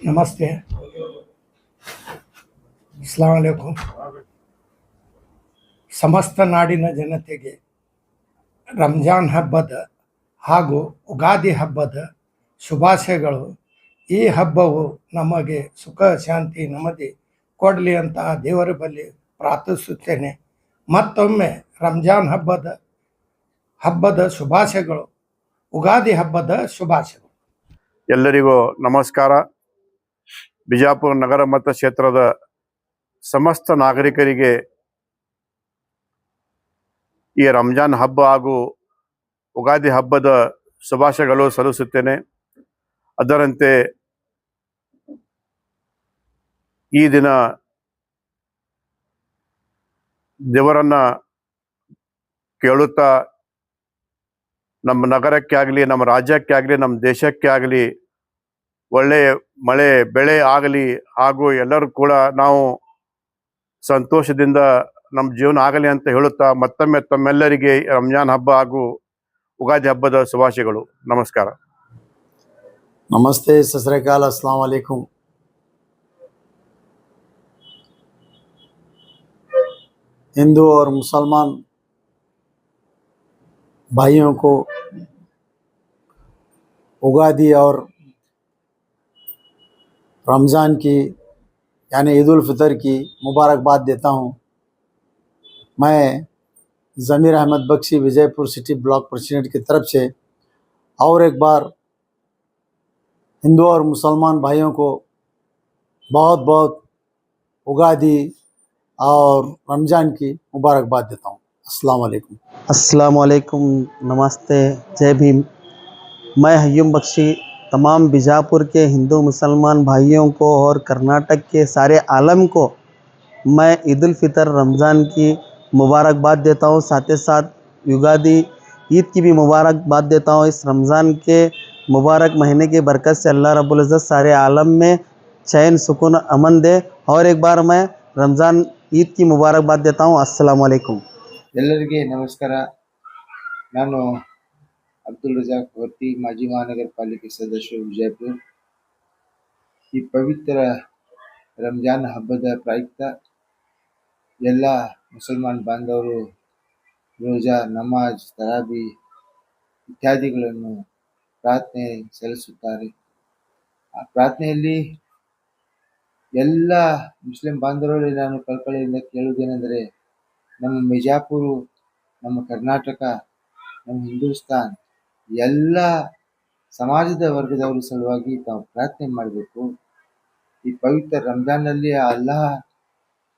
ನಮಸ್ತೆ, ಅಸ್ಲಾಂ ಅಲೈಕುಂ. ಸಮಸ್ತ ನಾಡಿನ ಜನತೆಗೆ ರಂಜಾನ್ ಹಬ್ಬದ ಹಾಗೂ ಉಗಾದಿ ಹಬ್ಬದ ಶುಭಾಶಯಗಳು. ಈ ಹಬ್ಬವು ನಮಗೆ ಸುಖ ಶಾಂತಿ ನೆಮ್ಮದಿ ಕೊಡಲಿ ಅಂತ ದೇವರ ಬಳಿ ಪ್ರಾರ್ಥಿಸುತ್ತೇನೆ. ಮತ್ತೊಮ್ಮೆ ರಂಜಾನ್ ಹಬ್ಬದ ಶುಭಾಶಯಗಳು, ಉಗಾದಿ ಹಬ್ಬದ ಶುಭಾಶಯಗಳು. ಎಲ್ಲರಿಗೂ ನಮಸ್ಕಾರ. ಬಿಜಾಪುರ ನಗರ ಮತಕ್ಷೇತ್ರದ ಸಮಸ್ತ ನಾಗರಿಕರಿಗೆ ಈ ರಂಜಾನ್ ಹಬ್ಬ ಹಾಗೂ ಉಗಾದಿ ಹಬ್ಬದ ಶುಭಾಶಯಗಳು ಸಲ್ಲಿಸುತ್ತೇನೆ. ಅದರಂತೆ ಈ ದಿನ ದೇವರನ್ನ ಕೇಳುತ್ತಾ ನಮ್ಮ ನಗರಕ್ಕೆ ಆಗಲಿ, ನಮ್ಮ ರಾಜ್ಯಕ್ಕೆ ಆಗಲಿ, ನಮ್ಮ ದೇಶಕ್ಕೆ ಆಗಲಿ ಒಳ್ಳೆಯ ಮಳೆ ಬೆಳೆ ಆಗಲಿ ಹಾಗೂ ಎಲ್ಲರೂ ಕೂಡ ನಾವು ಸಂತೋಷದಿಂದ ನಮ್ಮ ಜೀವನ ಆಗಲಿ ಅಂತ ಹೇಳುತ್ತಾ ಮತ್ತೊಮ್ಮೆ ತಮ್ಮೆಲ್ಲರಿಗೆ ರಂಜಾನ್ ಹಬ್ಬ ಹಾಗೂ ಉಗಾದಿ ಹಬ್ಬದ ಶುಭಾಶಯಗಳು. ನಮಸ್ಕಾರ. नमस्ते, सत श्री अकाल, अस्सलाम वालेकुम. हिंदू और मुसलमान भाइयों को उगादी और रमज़ान की यानी ईद उल फितर की मुबारकबाद देता हूँ. मैं Zameer Ahmed Bakshi Vijaypur city block president की तरफ से और एक बार हिंदू और मुसलमान भाइयों को बहुत बहुत उगादी और रमज़ान की मुबारकबाद देता हूँ. अस्सलाम वालेकुम. अस्सलाम वालेकुम, नमस्ते, जय भीम. मैं हयूम बख्शी तमाम बीजापुर के हिंदू मुसलमान भाइयों को और कर्नाटक के सारे आलम को मैं ईद उल फितर रमज़ान की मुबारकबाद देता हूँ. साथ ही साथ युगादी ईद की भी मुबारकबाद देता हूँ. इस रमज़ान के मुबारक महीने की बरकत से अल्लाह रब्बुल इज़्ज़त सारे आलम में चैन सुकून अमन दे. और एक बार मैं रमज़ान ईद की मुबारकबाद देता हूँ. अस्सलाम वालेकुम. ಎಲ್ಲರಿಗೆ ನಮಸ್ಕಾರ. ನಾನು ಅಬ್ದುಲ್ ರಜಾಕ್ ವರ್ತಿ, ಮಾಜಿ ಮಹಾನಗರ ಪಾಲಿಕೆ ಸದಸ್ಯರು, ವಿಜಯಪುರ. ಈ ಪವಿತ್ರ ರಂಜಾನ್ ಹಬ್ಬದ ಪ್ರಯುಕ್ತ ಎಲ್ಲ ಮುಸಲ್ಮಾನ್ ಬಾಂಧವರು ರೋಜಾ, ನಮಾಜ್, ತರಾಬಿ ಇತ್ಯಾದಿಗಳನ್ನು ಪ್ರಾರ್ಥನೆ ಸಲ್ಲಿಸುತ್ತಾರೆ. ಆ ಪ್ರಾರ್ಥನೆಯಲ್ಲಿ ಎಲ್ಲ ಮುಸ್ಲಿಂ ಬಾಂಧವರಲ್ಲಿ ನಾನು ಕಳಕಳಿಯಿಂದ ಕೇಳುವುದೇನೆಂದರೆ, ನಮ್ಮ ಬಿಜಾಪುರ, ನಮ್ಮ ಕರ್ನಾಟಕ, ನಮ್ಮ ಹಿಂದೂಸ್ತಾನ್ ಎಲ್ಲ ಸಮಾಜದ ವರ್ಗದವರ ಸಲುವಾಗಿ ತಾವು ಪ್ರಾರ್ಥನೆ ಮಾಡಬೇಕು. ಈ ಪವಿತ್ರ ರಂಜಾನ್ನಲ್ಲಿ ಅಲ್ಲಾಹ್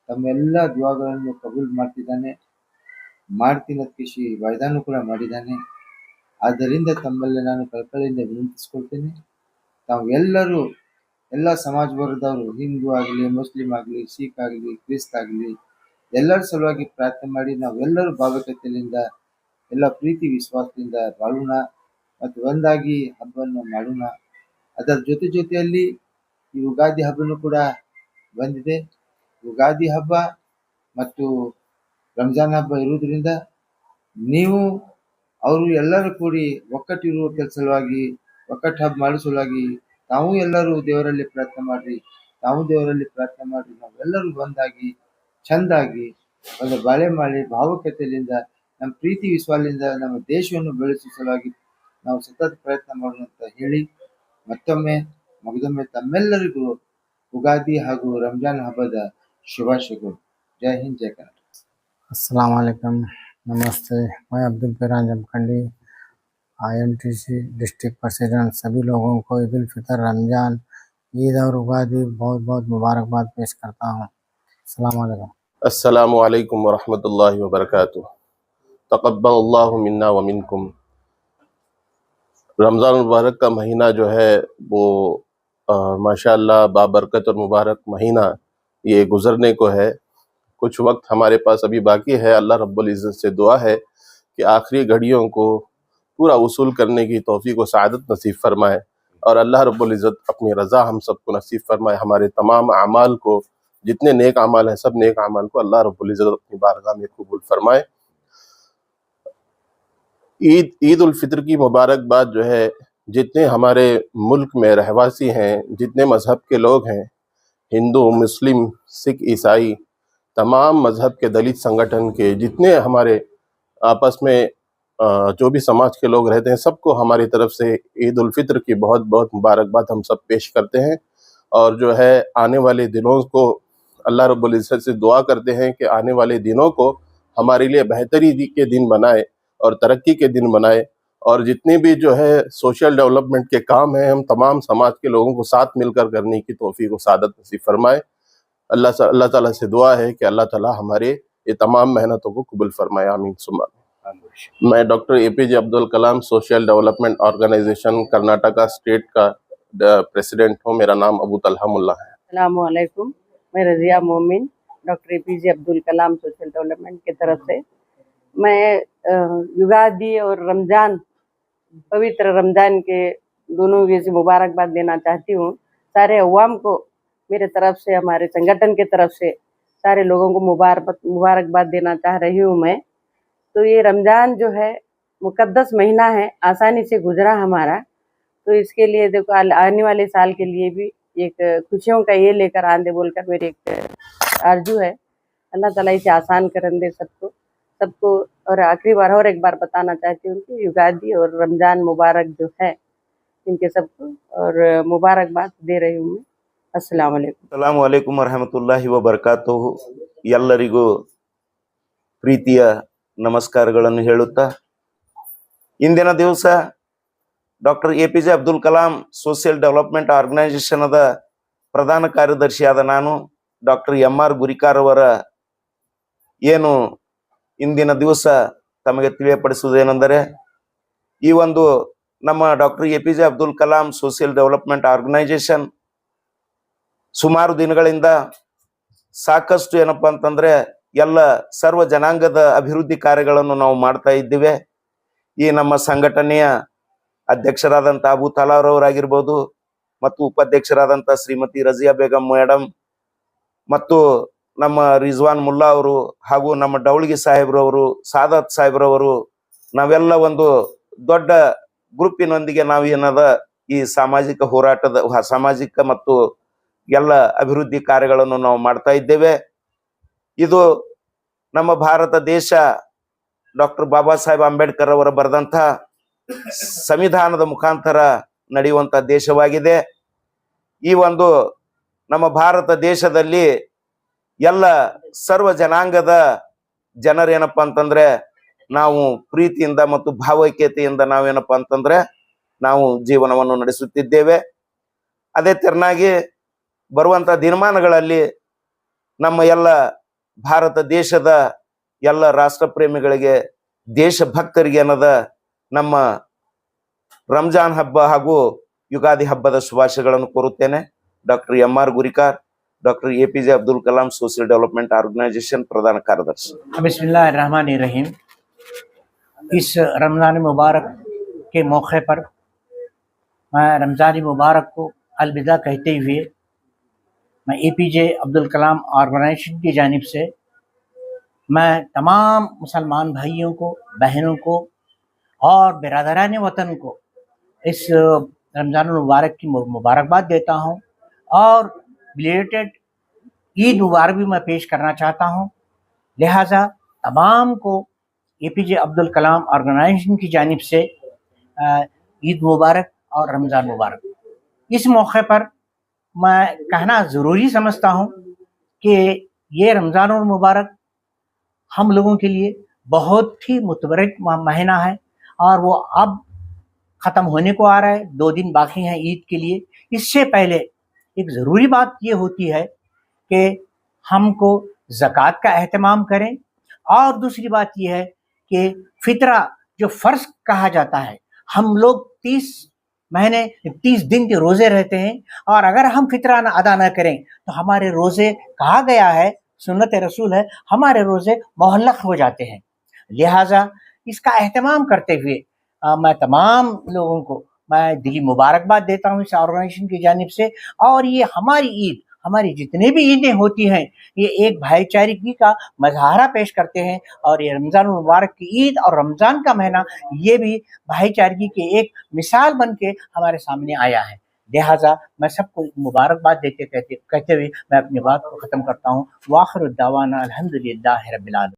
ತಮ್ಮೆಲ್ಲ ದುಆಗಳನ್ನು ಕಬೂಲ್ ಮಾಡ್ತಿದ್ದಾನೆ, ಮಾಡ್ತೀನಿ ಅಂತ ವಾಯ್ದಾನು ಕೂಡ ಮಾಡಿದ್ದಾನೆ. ಆದ್ದರಿಂದ ತಮ್ಮಲ್ಲಿ ನಾನು ಕಳಕಳಿಯಿಂದ ವಿನಂತಿಸ್ಕೊಳ್ತೇನೆ, ತಾವು ಎಲ್ಲರೂ ಎಲ್ಲ ಸಮಾಜ ವರ್ಗದವರು, ಹಿಂದೂ ಆಗಲಿ, ಮುಸ್ಲಿಂ ಆಗಲಿ, ಸಿಖ್ ಆಗಲಿ, ಕ್ರಿಸ್ತ ಆಗಲಿ, ಎಲ್ಲರ ಸಲುವಾಗಿ ಪ್ರಾರ್ಥನೆ ಮಾಡಿ ನಾವೆಲ್ಲರೂ ಭಾವೈಕ್ಯತೆಯಿಂದ ಎಲ್ಲ ಪ್ರೀತಿ ವಿಶ್ವಾಸದಿಂದ ಬಾಳೋಣ ಮತ್ತು ಒಂದಾಗಿ ಹಬ್ಬವನ್ನು ಮಾಡೋಣ. ಅದರ ಜೊತೆಯಲ್ಲಿ ಈ ಯುಗಾದಿ ಹಬ್ಬನೂ ಕೂಡ ಬಂದಿದೆ. ಯುಗಾದಿ ಹಬ್ಬ ಮತ್ತು ರಂಜಾನ್ ಹಬ್ಬ ಇರುವುದರಿಂದ ನೀವು ಅವರು ಎಲ್ಲರೂ ಕೂಡಿ ಒಕ್ಕಟ್ಟಿರುವ ಸಲುವಾಗಿ, ಒಕ್ಕಟ್ಟು ಹಬ್ಬ ಮಾಡೋ ಸಲುವಾಗಿ ತಾವು ಎಲ್ಲರೂ ದೇವರಲ್ಲಿ ಪ್ರಾರ್ಥನೆ ಮಾಡಿರಿ, ನಾವೆಲ್ಲರೂ ಒಂದಾಗಿ ಚೆಂದಾಗಿ ಒಂದು ಬಾಳೆ ಮಾಡಿ ಭಾವುಕತೆಯಿಂದ ನಮ್ಮ ಪ್ರೀತಿ ವಿಶ್ವಾಸದಿಂದ ನಮ್ಮ ದೇಶವನ್ನು ಬೆಳೆಸುವ ಸಲುವಾಗಿ ನಾವು ಸತತ ಪ್ರಯತ್ನ ಮಾಡೋಣ ಅಂತ ಹೇಳಿ ಮತ್ತೊಮ್ಮೆ ತಮ್ಮೆಲ್ಲರಿಗೂ ಉಗಾದಿ ಹಾಗೂ ರಂಜಾನ್ ಹಬ್ಬದ ಶುಭಾಶಯಗಳು. ಜೈ ಹಿಂದ್, ಜೈ ಕರ್ನಾಟಕ. अस्सलाम वालेकुम, नमस्ते. मैं Abdul Firan Jamkhandi, IMTC district president, सभी लोगों को ईद उल फितर, रमज़ान, ईद और उगादी बहुत बहुत मुबारकबाद पेश करता हूँ. अस्सलाम वालेकुम. अस्सलामु अलैकुम व रहमतुल्लाहि व बरकातुहू. तक़ब्बलल्लाहु मिन्ना व मिनकुम. रमज़ान मुबारक का महीना जो है वो माशाअल्लाह बाबरकत और मुबारक महीना ये गुज़रने को है. कुछ वक्त हमारे पास अभी बाकी है. अल्लाह रब्बुल इज़्ज़त से दुआ है कि आखिरी घड़ियों को पूरा वसूल करने की तौफ़ीक़ व सआदत नसीब फरमाए और अल्लाह रब्बुल इज़्ज़त अपनी रज़ा हम सबको नसीब फरमाए. हमारे तमाम अमाल को, जितने नेक अमाल हैं, सब नेक अमाल को अल्लाह रब्बुल इज़्ज़त अपनी बारगाह में कबूल फरमाए. ईद उल फितर की मुबारकबाद जो है जितने हमारे मुल्क में रहवासी हैं, जितने मज़हब के लोग हैं, हिंदू, मुस्लिम, सिख, ईसाई, तमाम मज़हब के दलित संगठन के जितने हमारे आपस में जो भी समाज के लोग रहते हैं, सबको हमारी तरफ से ईद उल फित्र की बहुत बहुत मुबारकबाद हम सब पेश करते हैं। और जो है आने वाले दिनों को अल्लाह रब्बुल इज़्ज़त से दुआ करते हैं कि आने वाले दिनों को हमारे लिए बेहतरी के दिन बनाए और तरक्की के दिन बनाए, और जितने भी जो है सोशल डेवलपमेंट के काम हैं, हम तमाम समाज के लोगों को साथ मिलकर करने की तौफीक व सादत नसीब फरमाए। अल्लाह ताला से दुआ है कि अल्लाह ताला हमारे ये तमाम मेहनतों को कबूल फरमाए, आमीन सुम्मा। मैं doctor APJ Abdul Kalam social development organisation Karnataka state का प्रेसिडेंट हूँ। मेरा नाम अबू तलहा मुल्ला है। अस्सलामुअलैकुम, मैं रज़िया मोमिन doctor APJ Abdul Kalam social development की तरफ से मैं युगादी और रमज़ान, पवित्र रमज़ान के दोनों की मुबारकबाद देना चाहती हूँ। सारे अवाम को मेरे तरफ से, हमारे संगठन के तरफ से सारे लोगों को मुबारकबाद देना चाह रही हूँ मैं। तो ये रमज़ान जो है मुक़द्दस महीना है, आसानी से गुजरा हमारा, तो इसके लिए देखो आने वाले साल के लिए भी एक खुशियों का ये लेकर आंदे बोलकर मेरी एक आरजू है। अल्लाह ताला इसे आसान करन दे सबको। और आखिरी बार और एक बार बताना चाहती हूँ कि युगादी और रमज़ान मुबारक जो है इनके सबको, और मुबारकबाद दे रही हूँ मैं। अस्सलाम वालेकुम। ಅಸ್ಸಲಾಮು ಅಲೈಕುಂ ವರಹಮತುಲ್ಲಾಹಿ ವಬರಕಾತುಹು. ಎಲ್ಲರಿಗೂ ಪ್ರೀತಿಯ ನಮಸ್ಕಾರಗಳನ್ನು ಹೇಳುತ್ತಾ, ಇಂದಿನ ದಿವಸ doctor APJ Abdul Kalam social development ಆರ್ಗನೈಸೇಷನದ ಪ್ರಧಾನ ಕಾರ್ಯದರ್ಶಿಯಾದ ನಾನು ಡಾಕ್ಟರ್ MR ಗುರಿಕಾರ್ ಅವರ ಏನು ಇಂದಿನ ದಿವಸ ತಮಗೆ ತಿಳಿಯಪಡಿಸುವುದೇನೆಂದರೆ, ಈ ಒಂದು ನಮ್ಮ doctor APJ Abdul Kalam social development organisation ಸುಮಾರು ದಿನಗಳಿಂದ ಸಾಕಷ್ಟು ಏನಪ್ಪಾ ಅಂತಂದ್ರೆ ಎಲ್ಲ ಸರ್ವ ಜನಾಂಗದ ಅಭಿವೃದ್ಧಿ ಕಾರ್ಯಗಳನ್ನು ನಾವು ಮಾಡ್ತಾ ಇದ್ದೇವೆ. ಈ ನಮ್ಮ ಸಂಘಟನೆಯ ಅಧ್ಯಕ್ಷರಾದಂಥ ಅಬು ತಲಾರವರಾಗಿರ್ಬೋದು, ಮತ್ತು ಉಪಾಧ್ಯಕ್ಷರಾದಂಥ ಶ್ರೀಮತಿ ರಜಿಯಾ ಬೇಗಂ ಮೇಡಮ್, ಮತ್ತು ನಮ್ಮ ರಿಜ್ವಾನ್ ಮುಲ್ಲಾ ಅವರು, ಹಾಗೂ ನಮ್ಮ ಡೌಳ್ಗಿ ಸಾಹೇಬ್ರವರು, ಸಾದತ್ ಸಾಹೇಬ್ರವರು, ನಾವೆಲ್ಲ ಒಂದು ದೊಡ್ಡ ಗ್ರೂಪಿನೊಂದಿಗೆ ನಾವು ಏನದ ಈ ಸಾಮಾಜಿಕ ಹೋರಾಟದ ಸಾಮಾಜಿಕ ಮತ್ತು ಎಲ್ಲ ಅಭಿವೃದ್ಧಿ ಕಾರ್ಯಗಳನ್ನು ನಾವು ಮಾಡ್ತಾ ಇದ್ದೇವೆ. ಇದು ನಮ್ಮ ಭಾರತ ದೇಶ ಡಾಕ್ಟರ್ ಬಾಬಾ ಸಾಹೇಬ್ ಅಂಬೇಡ್ಕರ್ ಅವರ ಬರೆದಂಥ ಸಂವಿಧಾನದ ಮುಖಾಂತರ ನಡೆಯುವಂಥ ದೇಶವಾಗಿದೆ. ಈ ಒಂದು ನಮ್ಮ ಭಾರತ ದೇಶದಲ್ಲಿ ಎಲ್ಲ ಸರ್ವ ಜನಾಂಗದ ಜನರೇನಪ್ಪ ಅಂತಂದ್ರೆ ನಾವು ಪ್ರೀತಿಯಿಂದ ಮತ್ತು ಭಾವೈಕ್ಯತೆಯಿಂದ ನಾವೇನಪ್ಪ ಅಂತಂದ್ರೆ ನಾವು ಜೀವನವನ್ನು ನಡೆಸುತ್ತಿದ್ದೇವೆ. ಅದೇ ತೆರನಾಗಿ ಬರುವಂಥ ದಿನಮಾನಗಳಲ್ಲಿ ನಮ್ಮ ಎಲ್ಲ ಭಾರತ ದೇಶದ ಎಲ್ಲ ರಾಷ್ಟ್ರ ಪ್ರೇಮಿಗಳಿಗೆ, ದೇಶಭಕ್ತರಿಗೆ ಏನದ ನಮ್ಮ ರಂಜಾನ್ ಹಬ್ಬ ಹಾಗೂ ಯುಗಾದಿ ಹಬ್ಬದ ಶುಭಾಶಯಗಳನ್ನು ಕೋರುತ್ತೇನೆ. Doctor MR Gurikar, doctor APJ Abdul Kalam social development organisation प्रधान कार्यदर्शी। बिस्मिल्लाहिर्रहमानिर्रहीम। इस रमज़ान मुबारक के मौके पर मैं रमज़ान मुबारक को अलविदा कहते हुए मैं एपीजे अब्दुल कलाम ऑर्गेनाइजेशन की जानिब से मैं तमाम मुसलमान भाइयों को, बहनों को और बिरादरान वतन को इस रमज़ान मुबारक की मुबारकबाद देता हूँ, और बिलेटेड ईद मुबारक भी मैं पेश करना चाहता हूँ। लिहाजा तमाम को एपीजे अब्दुल कलाम ऑर्गेनाइजेशन की जानिब से ईद मुबारक और रमज़ान मुबारक। इस मौके पर मैं कहना ज़रूरी समझता हूँ कि ये रमज़ान मुबारक हम लोगों के लिए बहुत ही मुतबरक महीना है, और वो अब ख़त्म होने को आ रहा है। 2 दिन बाकी हैं ईद के लिए। इससे पहले एक ज़रूरी बात ये होती है कि हमको ज़कात का एहतमाम करें, और दूसरी बात ये है कि फ़ितरा जो फ़र्ज कहा जाता है, हम लोग 30 दिन के रोज़े रहते हैं, और अगर हम फ़ितरा अदा न करें तो हमारे रोज़े, कहा गया है, सुन्नत रसूल है, हमारे रोज़े मुअल्लक़ हो जाते हैं। लिहाजा इसका एहतमाम करते हुए मैं तमाम लोगों को मैं दिली मुबारकबाद देता हूँ इस ऑर्गेनाइजेशन की जानिब से। और ये हमारी ईद, हमारी जितने भी ईदें होती हैं ये एक भाईचारगी का मज़ाहरा पेश करते हैं, और ये रमज़ान मुबारक की ईद और रमज़ान का महीना ये भी भाईचारगी की एक मिसाल बन के हमारे सामने आया है। लिहाजा मैं सबको मुबारकबाद कहते हुए मैं अपनी बात को ख़त्म करता हूँ। वाखिर दावाना अल्हम्दुलिल्लाहि रब्बिल आलमीन।